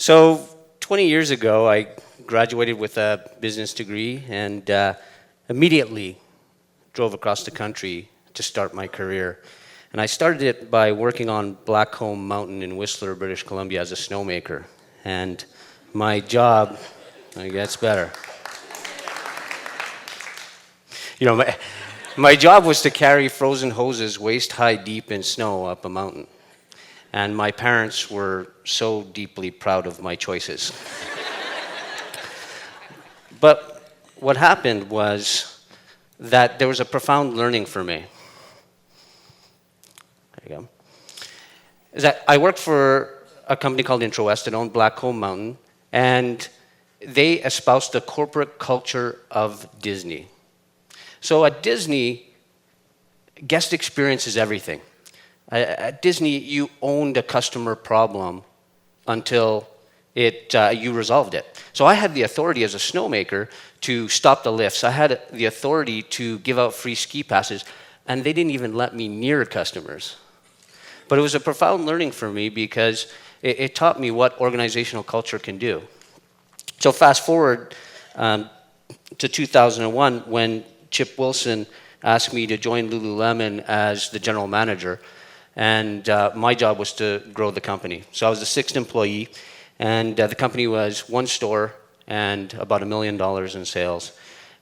So 20 years ago, I graduated with a business degree and immediately drove across the country to start my career. And I started it by working on Blackcomb Mountain in Whistler, British Columbia as a snowmaker. And my job, it gets better. You know, my job was to carry frozen hoses waist-high deep in snow up a mountain. And my parents were so deeply proud of my choices. But what happened was that there was a profound learning for me. There you go. Is that I worked for a company called IntroWest that owned Blackcomb Mountain, and they espoused the corporate culture of Disney. So at Disney, guest experience is everything. At Disney, you owned a customer problem until you resolved it. So I had the authority as a snowmaker to stop the lifts. I had the authority to give out free ski passes, and they didn't even let me near customers. But it was a profound learning for me because it taught me what organizational culture can do. So fast forward to 2001 when Chip Wilson asked me to join Lululemon as the general manager. And my job was to grow the company. So I was the 6th employee, and the company was one store and about $1 million in sales.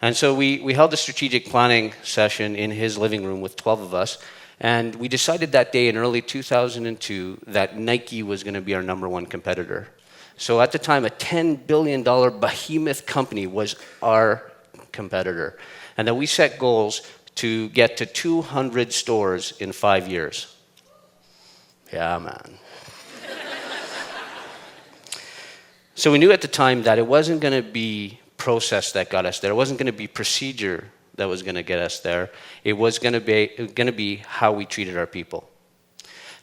And so we held a strategic planning session in his living room with 12 of us, and we decided that day in early 2002 that Nike was going to be our #1 competitor. So at the time, a $10 billion behemoth company was our competitor, and that we set goals to get to 200 stores in 5 years. Yeah, man. So we knew at the time that it wasn't going to be process that got us there. It wasn't going to be procedure that was going to get us there. It was going to be how we treated our people.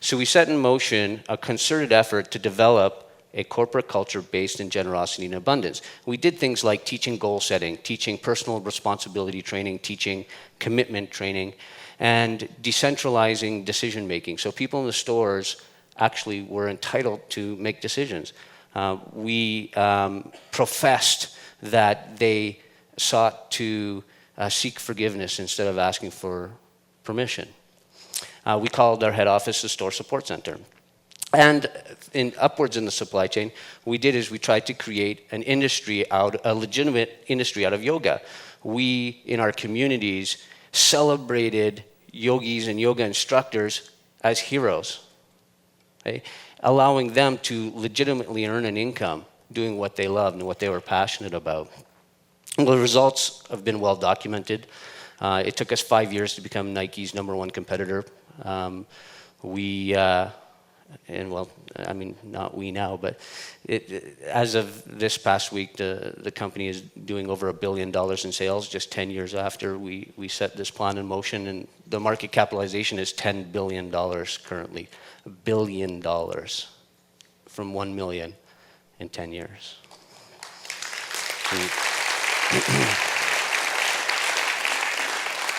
So we set in motion a concerted effort to develop a corporate culture based in generosity and abundance. We did things like teaching goal setting, teaching personal responsibility training, teaching commitment training, and decentralizing decision making. So people in the stores actually were entitled to make decisions. We professed that they sought to seek forgiveness instead of asking for permission. We called our head office the Store Support Center. And upwards in the supply chain, we tried to create a legitimate industry out of yoga. We, in our communities, celebrated yogis and yoga instructors as heroes, okay? Allowing them to legitimately earn an income doing what they loved and what they were passionate about. And the results have been well documented. It took us 5 years to become Nike's #1 competitor. Not we now, but as of this past week, the company is doing over $1 billion in sales just 10 years after we set this plan in motion, and the market capitalization is $10 billion currently. $1 billion from 1 million in 10 years.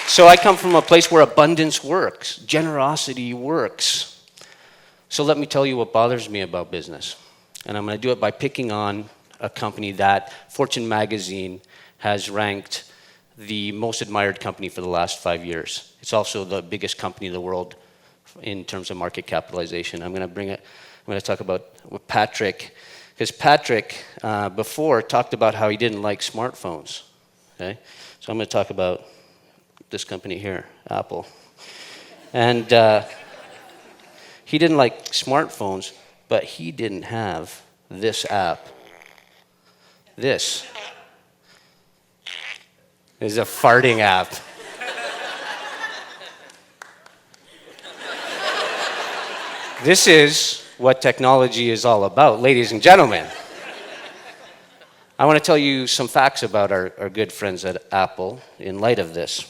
So I come from a place where abundance works, generosity works. So let me tell you what bothers me about business. And I'm going to do it by picking on a company that Fortune magazine has ranked the most admired company for the last 5 years. It's also the biggest company in the world in terms of market capitalization. I'm going to talk about Patrick, because Patrick before talked about how he didn't like smartphones. Okay? So I'm going to talk about this company here, Apple. And he didn't like smartphones, but he didn't have this app. This is a farting app. This is what technology is all about, ladies and gentlemen. I want to tell you some facts about our good friends at Apple in light of this.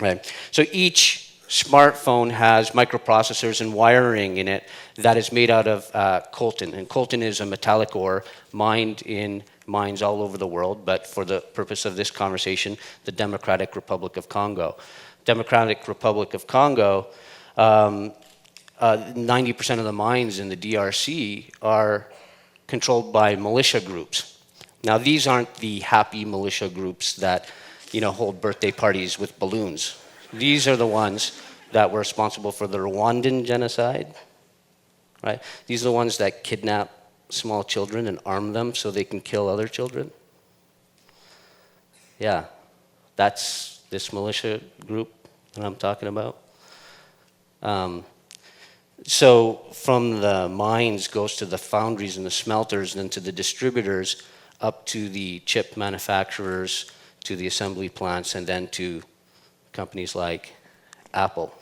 Right. So each smartphone has microprocessors and wiring in it that is made out of coltan. And coltan is a metallic ore mined in mines all over the world, but for the purpose of this conversation, the Democratic Republic of Congo. Democratic Republic of Congo, 90% of the mines in the DRC are controlled by militia groups. Now, these aren't the happy militia groups that, hold birthday parties with balloons. These are the ones that were responsible for the Rwandan genocide, right? These are the ones that kidnap small children and arm them so they can kill other children. Yeah, that's this militia group that I'm talking about. So from the mines goes to the foundries and the smelters, and then to the distributors, up to the chip manufacturers, to the assembly plants, and then to companies like Apple.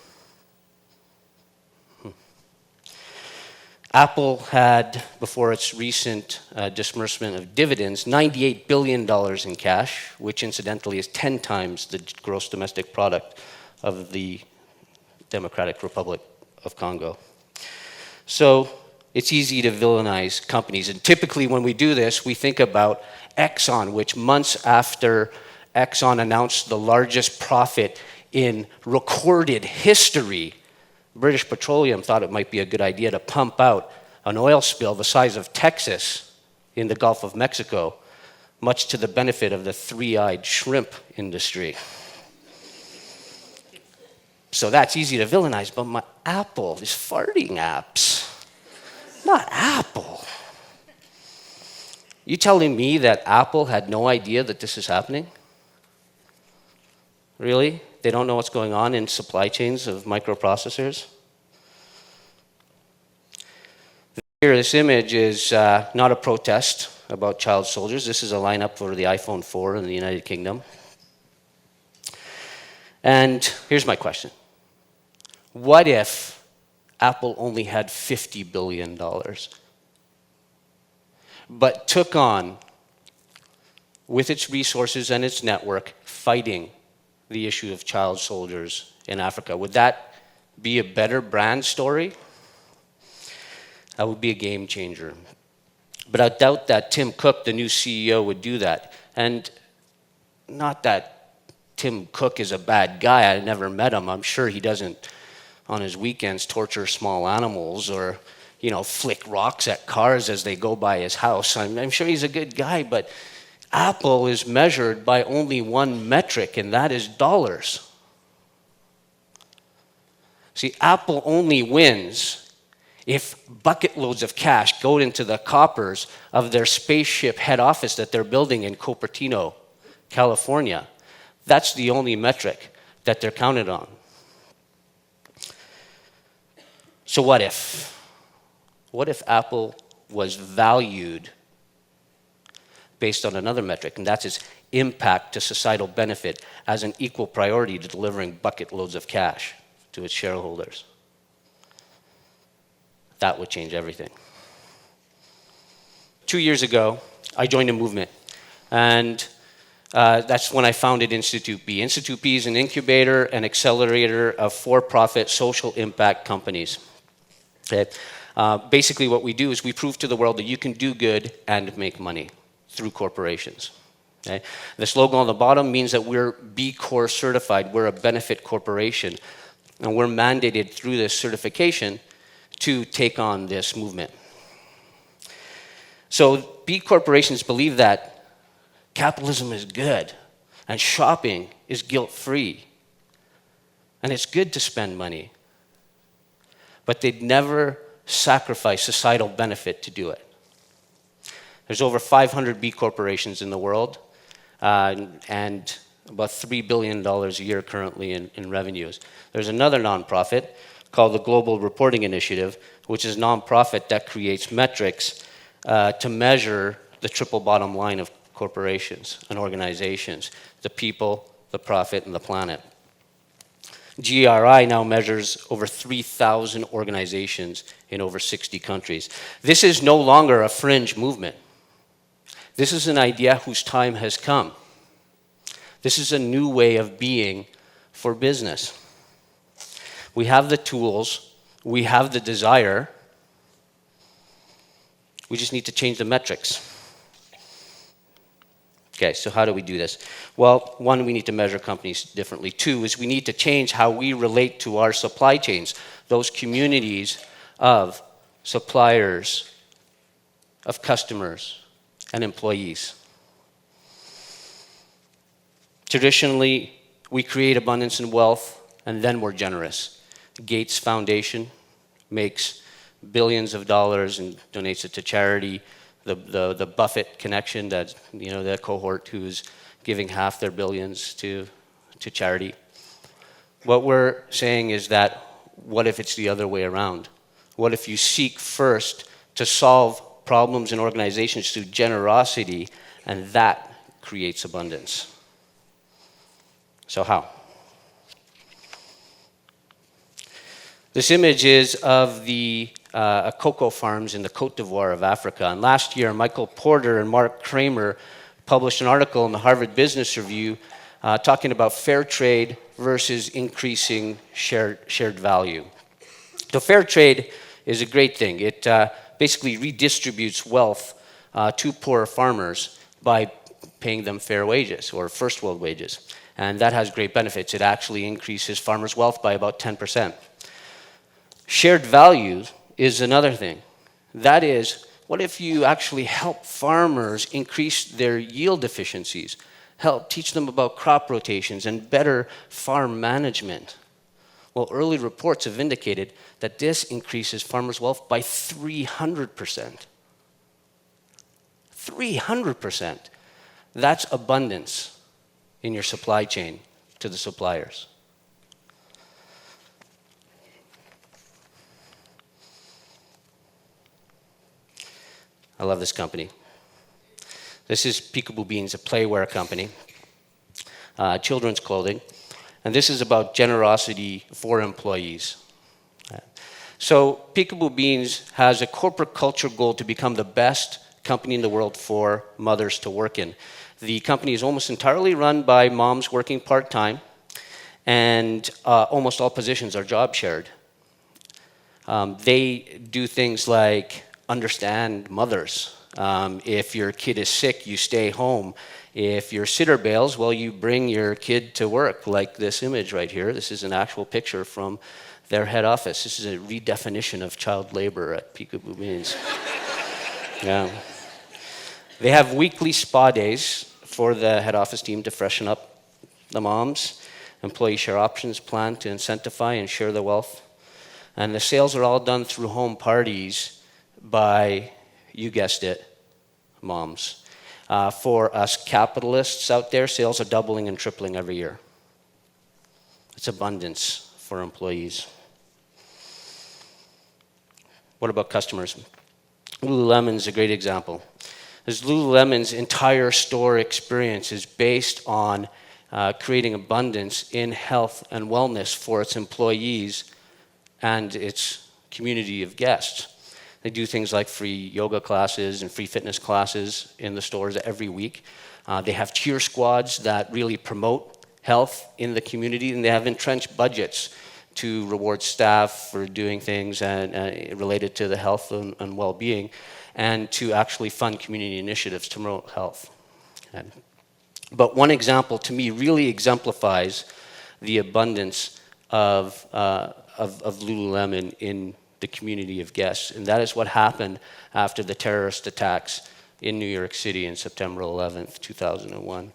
Apple had, before its recent disbursement of dividends, $98 billion in cash, which incidentally is 10 times the gross domestic product of the Democratic Republic of Congo. So it's easy to villainize companies. And typically when we do this, we think about Exxon, which months after Exxon announced the largest profit in recorded history, British Petroleum thought it might be a good idea to pump out an oil spill the size of Texas in the Gulf of Mexico, much to the benefit of the three-eyed shrimp industry. So that's easy to villainize, but my Apple is farting apps, not Apple. You telling me that Apple had no idea that this is happening? Really? They don't know what's going on in supply chains of microprocessors? Here, this image is not a protest about child soldiers. This is a lineup for the iPhone 4 in the United Kingdom. And here's my question. What if Apple only had $50 billion, but took on, with its resources and its network, fighting the issue of child soldiers in Africa? Would that be a better brand story? That would be a game changer. But I doubt that Tim Cook, the new CEO, would do that. And not that Tim Cook is a bad guy. I never met him. I'm sure he doesn't, on his weekends, torture small animals or, flick rocks at cars as they go by his house. I'm sure he's a good guy, but Apple is measured by only one metric, and that is dollars. See, Apple only wins if bucket loads of cash go into the coffers of their spaceship head office that they're building in Cupertino, California. That's the only metric that they're counted on. So what if? What if Apple was valued based on another metric, and that's its impact to societal benefit as an equal priority to delivering bucket loads of cash to its shareholders? That would change everything. 2 years ago, I joined a movement, and that's when I founded Institute B. Institute B is an incubator and accelerator of for-profit social impact companies. Okay. Basically what we do is we prove to the world that you can do good and make money through corporations. Okay. This logo on the bottom means that we're B Corp certified. We're a benefit corporation, and we're mandated through this certification to take on this movement. So B corporations believe that capitalism is good and shopping is guilt-free, and it's good to spend money, but they'd never sacrifice societal benefit to do it. There's over 500 B corporations in the world, and about $3 billion a year currently in revenues. There's another nonprofit called the Global Reporting Initiative, which is a nonprofit that creates metrics to measure the triple bottom line of corporations and organizations: the people, the profit, and the planet. GRI now measures over 3,000 organizations in over 60 countries. This is no longer a fringe movement. This is an idea whose time has come. This is a new way of being for business. We have the tools, we have the desire, we just need to change the metrics. Okay, so how do we do this? Well, one, we need to measure companies differently. Two is we need to change how we relate to our supply chains, those communities of suppliers, of customers and employees. Traditionally, we create abundance and wealth, and then we're generous. The Gates Foundation makes billions of dollars and donates it to charity. The Buffett connection, that the cohort who's giving half their billions to charity. What we're saying is that, what if it's the other way around? What if you seek first to solve problems in organizations through generosity, and that creates abundance? So how? This image is of the cocoa farms in the Côte d'Ivoire of Africa. And last year, Michael Porter and Mark Kramer published an article in the Harvard Business Review talking about fair trade versus increasing shared value. So fair trade is a great thing. It basically redistributes wealth to poor farmers by paying them fair wages, or first world wages. And that has great benefits. It actually increases farmers' wealth by about 10%. Shared value is another thing. That is, what if you actually help farmers increase their yield efficiencies, help teach them about crop rotations and better farm management? Well, early reports have indicated that this increases farmers' wealth by 300%. 300%. That's abundance in your supply chain to the suppliers. I love this company. This is Peekaboo Beans, a playwear company, children's clothing. And this is about generosity for employees. So Peekaboo Beans has a corporate culture goal to become the best company in the world for mothers to work in. The company is almost entirely run by moms working part-time, and almost all positions are job shared. They do things like understand mothers. If your kid is sick, you stay home. If your sitter bails, well, you bring your kid to work, like this image right here. This is an actual picture from their head office. This is a redefinition of child labor at Peekaboo Beans. Yeah. They have weekly spa days for the head office team to freshen up the moms. Employee share options plan to incentivize and share the wealth. And the sales are all done through home parties by, you guessed it, moms. For us capitalists out there, sales are doubling and tripling every year. It's abundance for employees. What about customers? Lululemon is a great example. As Lululemon's entire store experience is based on creating abundance in health and wellness for its employees and its community of guests. They do things like free yoga classes and free fitness classes in the stores every week. They have cheer squads that really promote health in the community, and they have entrenched budgets to reward staff for doing things related to the health and well-being, and to actually fund community initiatives to promote health. But one example, to me, really exemplifies the abundance of Lululemon in the community of guests, and that is what happened after the terrorist attacks in New York City on September 11th, 2001.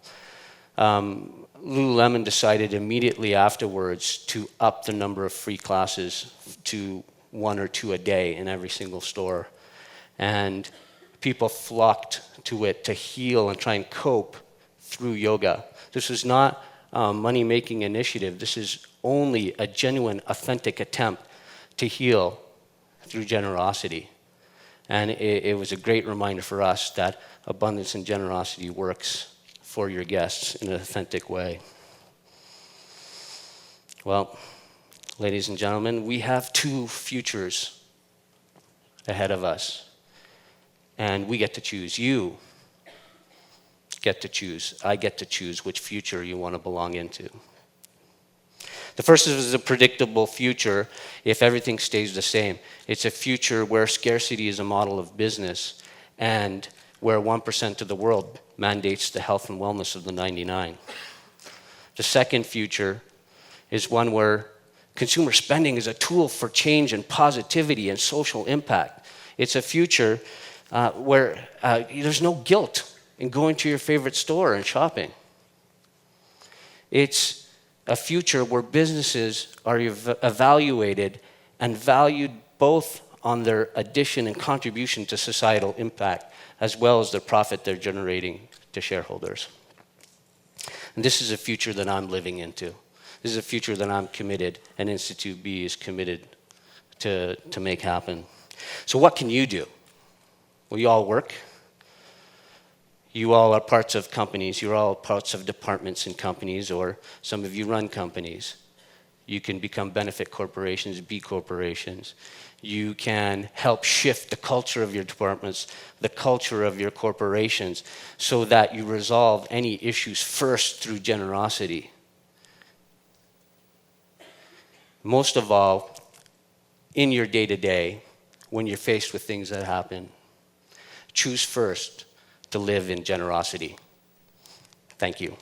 Lululemon decided immediately afterwards to up the number of free classes to 1 or 2 a day in every single store. And people flocked to it to heal and try and cope through yoga. This was not a money-making initiative. This is only a genuine, authentic attempt to heal through generosity. And it was a great reminder for us that abundance and generosity works for your guests in an authentic way. Well, ladies and gentlemen, we have 2 futures ahead of us. And we get to choose. You get to choose. I get to choose which future you want to belong into. The first is a predictable future if everything stays the same. It's a future where scarcity is a model of business and where 1% of the world mandates the health and wellness of the 99. The second future is one where consumer spending is a tool for change and positivity and social impact. It's a future where there's no guilt in going to your favorite store and shopping. It's a future where businesses are evaluated and valued both on their addition and contribution to societal impact, as well as the profit they're generating to shareholders. And this is a future that I'm living into. This is a future that I'm committed, and Institute B is committed to make happen. So what can you do? Well, you all work. You all are parts of companies. You're all parts of departments in companies, or some of you run companies. You can become benefit corporations, B corporations. You can help shift the culture of your departments, the culture of your corporations, so that you resolve any issues first through generosity. Most of all, in your day-to-day, when you're faced with things that happen, choose first to live in generosity. Thank you.